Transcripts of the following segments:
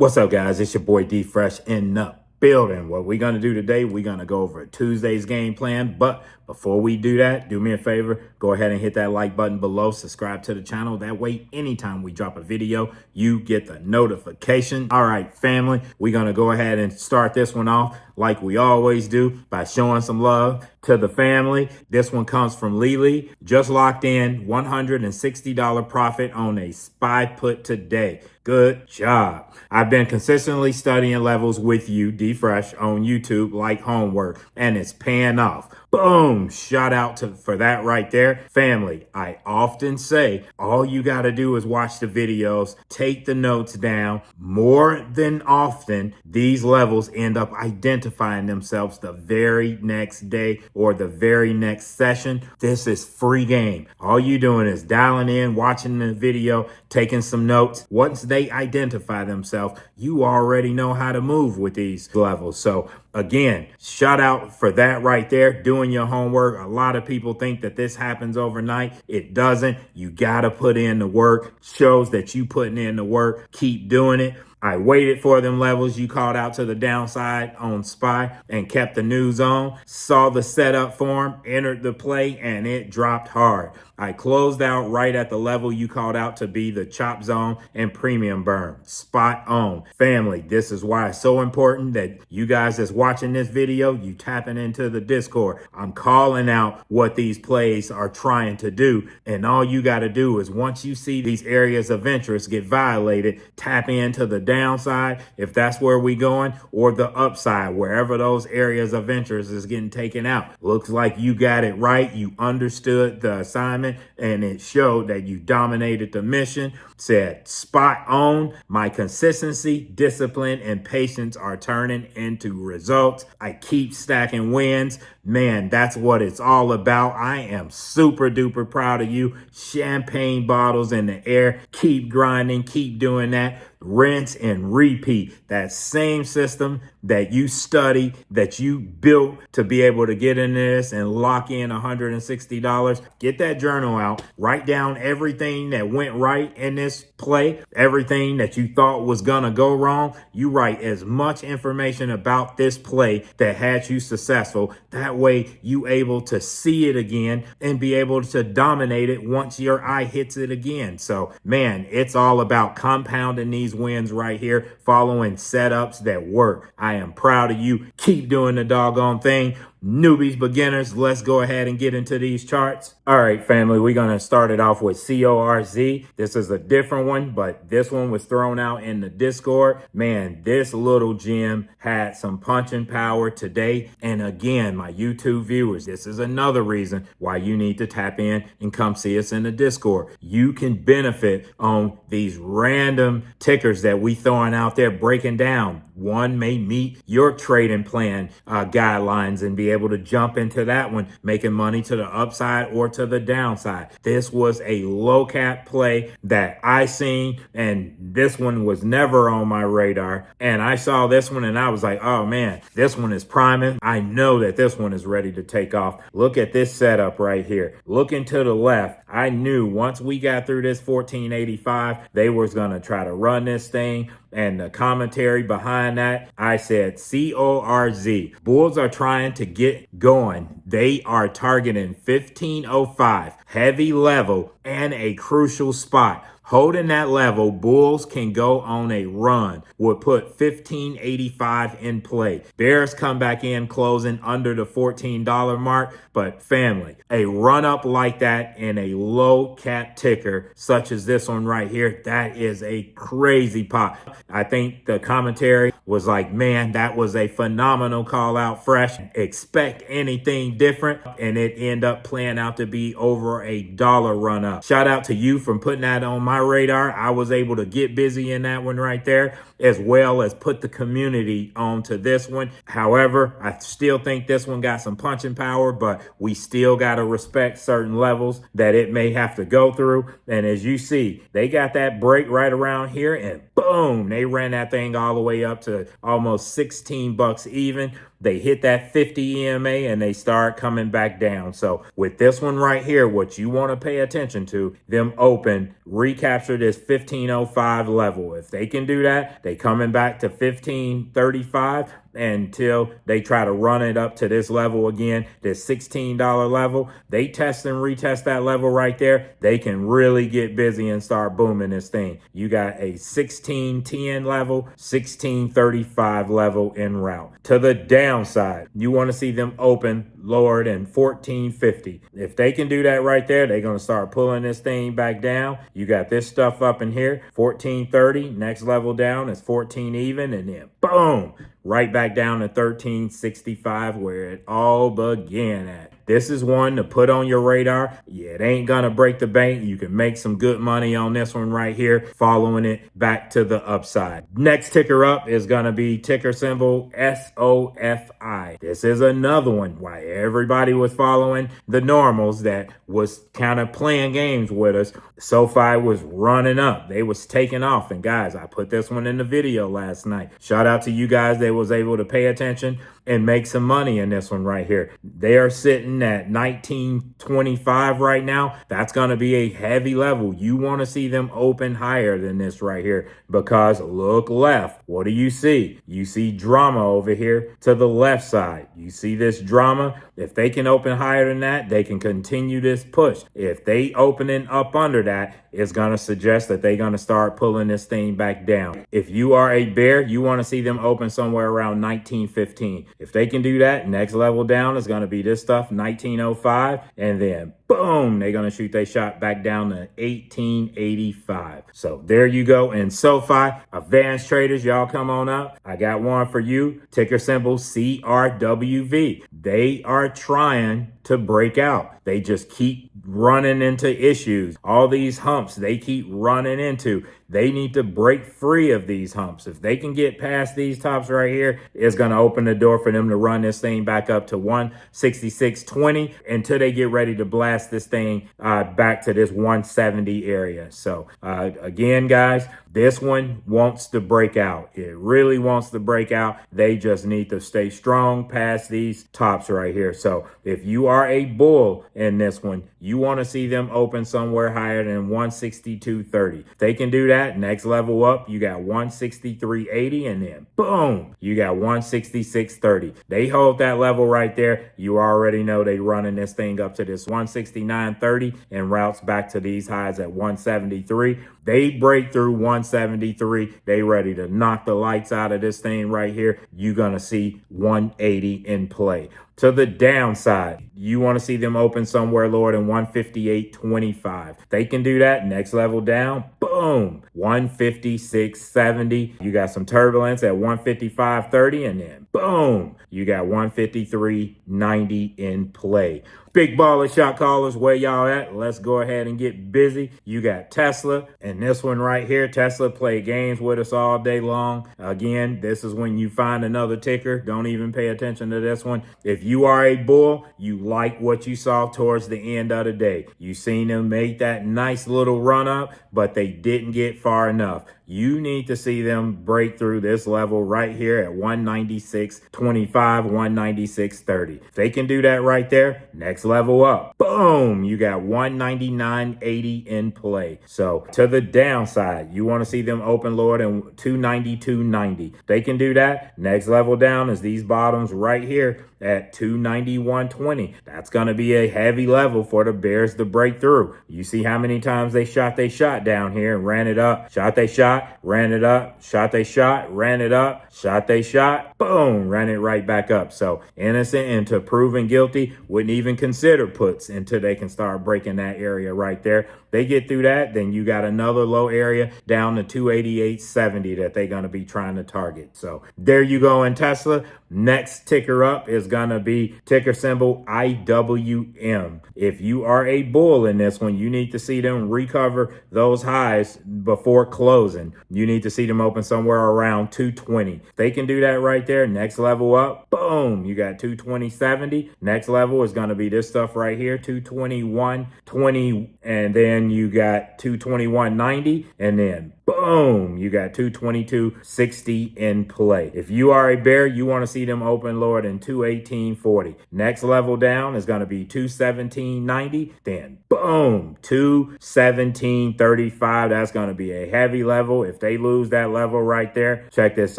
What's up, guys? It's your boy D Fresh in the building. What we're going to do today, we're going to go over Tuesday's game plan. But before we do that, do me a favor, go ahead and hit that like button below, subscribe to the channel. That way, anytime we drop a video, you get the notification. All right, family, we're going to go ahead and start this one off like we always do by showing some love to the family. This one comes from Lily. Just locked in $160 profit on a SPY put today. Good job. I've been consistently studying levels with you, D Fresh, on YouTube like homework, and it's paying off. Boom! Shout out for that right there. Family, I often say all you got to do is watch the videos, take the notes down. More than often, these levels end up identifying themselves the very next day or the very next session. This is free game. All you doing is dialing in, watching the video, taking some notes. Once they identify themselves, you already know how to move with these levels. So again, shout out for that right there, doing your homework. A lot of people think that this happens overnight. It doesn't. You got to put in the work. Shows that you putting in the work. Keep doing it. I waited for them levels you called out to the downside on SPY and kept the news on. Saw the setup form, entered the play, and it dropped hard. I closed out right at the level you called out to be the chop zone and premium burn. Spot on. Family, this is why it's so important that you guys that's watching this video, you tapping into the Discord. I'm calling out what these plays are trying to do. And all you got to do is once you see these areas of interest get violated, tap into the downside, if that's where we going, or the upside, wherever those areas of interest is getting taken out. Looks like you got it right. You understood the assignment, and it showed that you dominated the mission. Said spot on. My consistency, discipline, and patience are turning into results. I keep stacking wins. Man, that's what it's all about. I am super duper proud of you. Champagne bottles in the air. Keep grinding. Keep doing that. Rinse and repeat. That same system that you study, that you built to be able to get in this and lock in $160. Get that journal out. Write down everything that went right in this play, everything that you thought was gonna go wrong. You write as much information about this play that had you successful. That way you able to see it again and be able to dominate it once your eye hits it again. So man, it's all about compounding these wins right here, following setups that work. I am proud of you. Keep doing the doggone thing. Newbies, beginners, let's go ahead and get into these charts. All right, family, we're going to start it off with CORZ. This is a different one, but this one was thrown out in the Discord. Man, this little gem had some punching power today. And again, my YouTube viewers, this is another reason why you need to tap in and come see us in the Discord. You can benefit on these random tickers that we throwing out there breaking down. One may meet your trading plan guidelines and be able to jump into that one, making money to the upside or to the downside. This was a low cap play that I seen, and this one was never on my radar. And I saw this one and I was like, oh man, this one is priming. I know that this one is ready to take off. Look at this setup right here. Looking to the left, I knew once we got through this 1485, they was going to try to run this thing. And the commentary behind that, I said CORZ. Bulls are trying to get going. They are targeting 1505, heavy level, and a crucial spot. Holding that level, Bulls can go on a run. Would put 1585 in play. Bears come back in closing under the $14 mark. But family, a run up like that in a low cap ticker such as this one right here, that is a crazy pop. I think the commentary was like, man, that was a phenomenal call out, Fresh. Expect anything different, and it ended up playing out to be over $1 run up. Shout out to you for putting that on my radar. I was able to get busy in that one right there, as well as put the community onto this one. However, I still think this one got some punching power, but we still got to respect certain levels that it may have to go through. And as you see, they got that break right around here, and boom, they ran that thing all the way up to almost 16 bucks even. they hit that 50 EMA and they start coming back down. So with this one right here, what you want to pay attention to, them open, recapture this 1505 level. If they can do that, they coming back to 1535 until they try to run it up to this level again, this $16 level. They test and retest that level right there. They can really get busy and start booming this thing. You got a 1610 level, 1635 level en route. To the downside, you want to see them open lower than 1450. If they can do that right there, they're going to start pulling this thing back down. You got this stuff up in here, 1430. Next level down is 14 even, and then boom, right back down to 1365 where it all began at. This is one to put on your radar. Yeah, it ain't gonna break the bank. You can make some good money on this one right here, following it back to the upside. Next ticker up is gonna be ticker symbol SOFI. This is another one why everybody was following the normals that was kind of playing games with us. SoFi was running up. They was taking off. And guys, I put this one in the video last night. Shout out to you guys that was able to pay attention and make some money in this one right here. They are sitting at 1925 right now. That's going to be a heavy level. You want to see them open higher than this right here, because look left. What do you see? You see drama over here to the left side. You see this drama. If they can open higher than that, they can continue this push. If they opening up under that, it's going to suggest that they're going to start pulling this thing back down. If you are a bear, you want to see them open somewhere around 1915. If they can do that, next level down is going to be this stuff, 1905, and then boom, they're going to shoot their shot back down to 1885. So there you go. And SoFi, advanced traders, y'all come on up. I got one for you. Ticker symbol CRWV. They are trying to break out. They just keep running into issues. All these humps they keep running into. They need to break free of these humps. If they can get past these tops right here, it's going to open the door for them to run this thing back up to 166.20 until they get ready to blast this thing back to this 170 area. So again, guys, this one wants to break out. It really wants to break out. They just need to stay strong past these tops right here. So if you are a bull in this one, you want to see them open somewhere higher than 162.30. If they can do that, next level up, you got 163.80, and then boom, you got 166.30. They hold that level right there. You already know they running this thing up to this 169.30 and routes back to these highs at 173. They break through 173. They ready to knock the lights out of this thing right here. You're going to see 180 in play. To the downside, you want to see them open somewhere lower than 158.25. They can do that. Next level down, boom, 156.70. You got some turbulence at 155.30, and then boom, you got 153.90 in play. Big baller shot callers, where y'all at? Let's go ahead and get busy. You got Tesla, and this one right here, Tesla play games with us all day long. Again, this is when you find another ticker. Don't even pay attention to this one. If you are a bull, you like what you saw towards the end of the day. You seen them make that nice little run up, but they didn't get far enough. You need to see them break through this level right here at 196.25, 196.30. If they can do that right there, next level up, boom, you got 199.80 in play. So to the downside, you want to see them open lower than 292.90. They can do that. Next level down is these bottoms right here at 291.20. That's going to be a heavy level for the bears to break through. You see how many times they shot down here and ran it up, shot they shot, ran it up, shot they shot, ran it up, shot they shot, boom, ran it right back up. So innocent into proven guilty, wouldn't even consider puts until they can start breaking that area right there. They get through that, then you got another low area down to 288.70 that they're going to be trying to target. So there you go in Tesla. Next ticker up is going to be ticker symbol IWM. If you are a bull in this one, you need to see them recover those highs before closing. You need to see them open somewhere around 220. They can do that right there. Next level up, boom, you got 220.70. Next level is going to be this stuff right here, 221.20, and then you got 221.90, and then boom, you got 222.60 in play. If you are a bear, you want to see them open lower than 218.40. Next level down is going to be 217.90. Then boom, 217.35. That's going to be a heavy level. If they lose that level right there, check this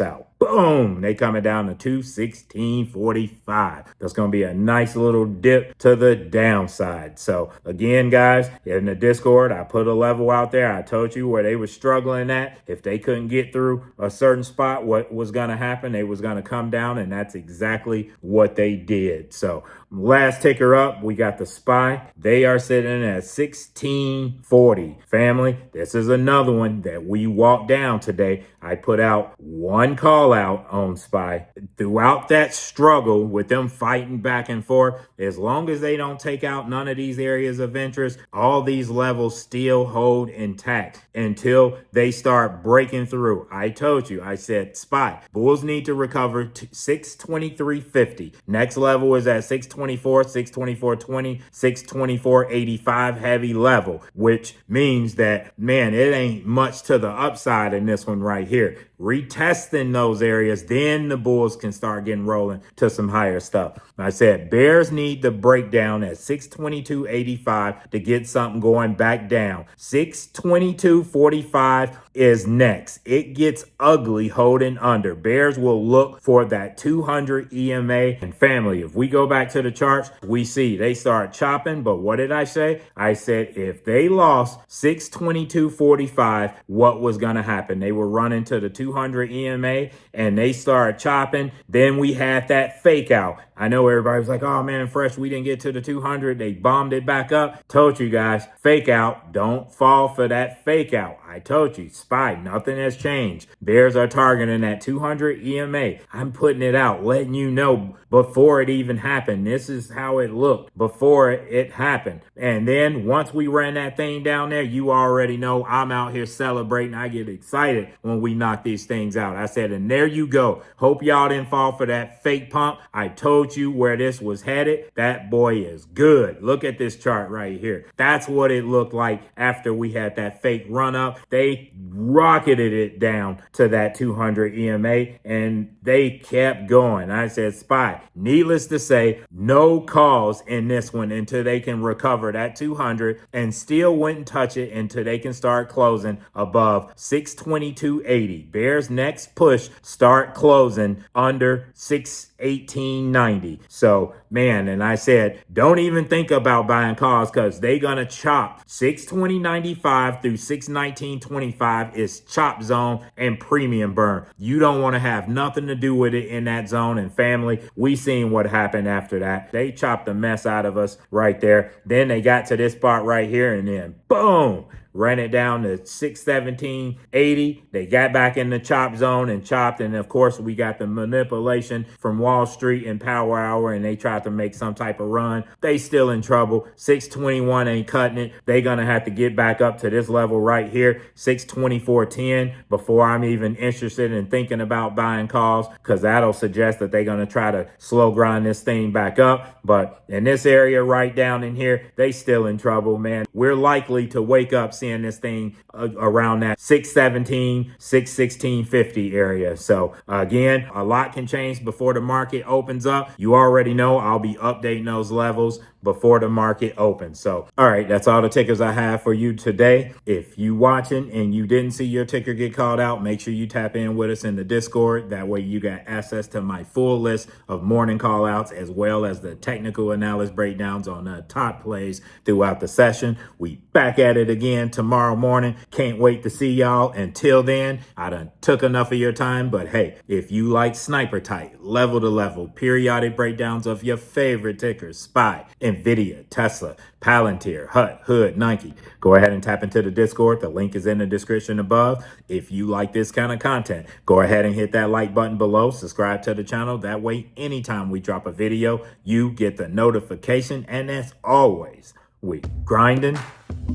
out. Boom, they coming down to 216.45. That's going to be a nice little dip to the downside. So again, guys, in the Discord, I put a level out there. I told you where they were struggling at. If they couldn't get through a certain spot, what was going to happen? They was going to come down, and that's exactly what they did. So last ticker up, we got the SPY. They are sitting at 1640. Family, this is another one that we walked down today. I put out one call out on SPY. Throughout that struggle with them fighting back and forth, as long as they don't take out none of these areas of interest, all these levels still hold intact until they start breaking through. I told you, I said SPY. Bulls need to recover to 623.50. Next level is at 624, 624.20, 624.85 heavy level, which means that, man, it ain't much to the upside in this one right here. Retesting those areas, then the Bulls can start getting rolling to some higher stuff. I said bears need the breakdown at 622.85 to get something going back down. 622.45 is next. It gets ugly holding under. Bears will look for that 200 EMA. And family, if we go back to the charts, we see they start chopping. But what did I say? I said if they lost 622.45, what was going to happen? They were running to the 200 EMA and they started chopping. Then we had that fake out. I know everybody was like, oh man, Fresh, we didn't get to the 200. They bombed it back up. Told you guys, fake out. Don't fall for that fake out. I told you, SPY, nothing has changed. Bears are targeting that 200 EMA. I'm putting it out, letting you know before it even happened. This is how it looked before it happened. And then once we ran that thing down there, you already know I'm out here celebrating. I get excited when we knock these things out. I said, and there you go. Hope y'all didn't fall for that fake pump. I told you where this was headed. That boy is good. Look at this chart right here. That's what it looked like after we had that fake run up. They rocketed it down to that 200 EMA and they kept going. I said, SPY, needless to say, no calls in this one until they can recover that 200 and still wouldn't touch it until they can start closing above 622.80. Bears next push start closing under 618.90. So, man, and I said, don't even think about buying calls because they gonna chop 620.95 through 619.25 is chop zone and premium burn. You don't want to have nothing to do with it in that zone. And family, we seen what happened after that. They chopped the mess out of us right there. Then they got to this spot right here and then boom, ran it down to 617.80. They got back in the chop zone and chopped. And of course, we got the manipulation from Wallstreet and Power Hour, and they tried to make some type of run. They still in trouble. 621 ain't cutting it. They gonna have to get back up to this level right here, 624.10, before I'm even interested in thinking about buying calls, because that'll suggest that they're gonna try to slow grind this thing back up. But in this area right down in here, they still in trouble, man. We're likely to wake up seeing this thing around that 617, 616.50 area. So again, a lot can change before the market opens up. You already know I'll be updating those levels before the market opens. So, all right, that's all the tickers I have for you today. If you watching and you didn't see your ticker get called out, make sure you tap in with us in the Discord. That way you got access to my full list of morning call outs, as well as the technical analysis breakdowns on the top plays throughout the session. We back at it again tomorrow morning. Can't wait to see y'all. Until then, I done took enough of your time, but hey, if you like sniper type, level to level, periodic breakdowns of your favorite tickers, SPY, Nvidia, Tesla, Palantir, Hut, Hood, Nike, go ahead and tap into the Discord. The link is in the description above. If you like this kind of content, go ahead and hit that like button below. Subscribe to the channel. That way, anytime we drop a video, you get the notification. And as always, we grinding.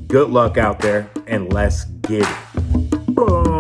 Good luck out there, and let's get it. Boom.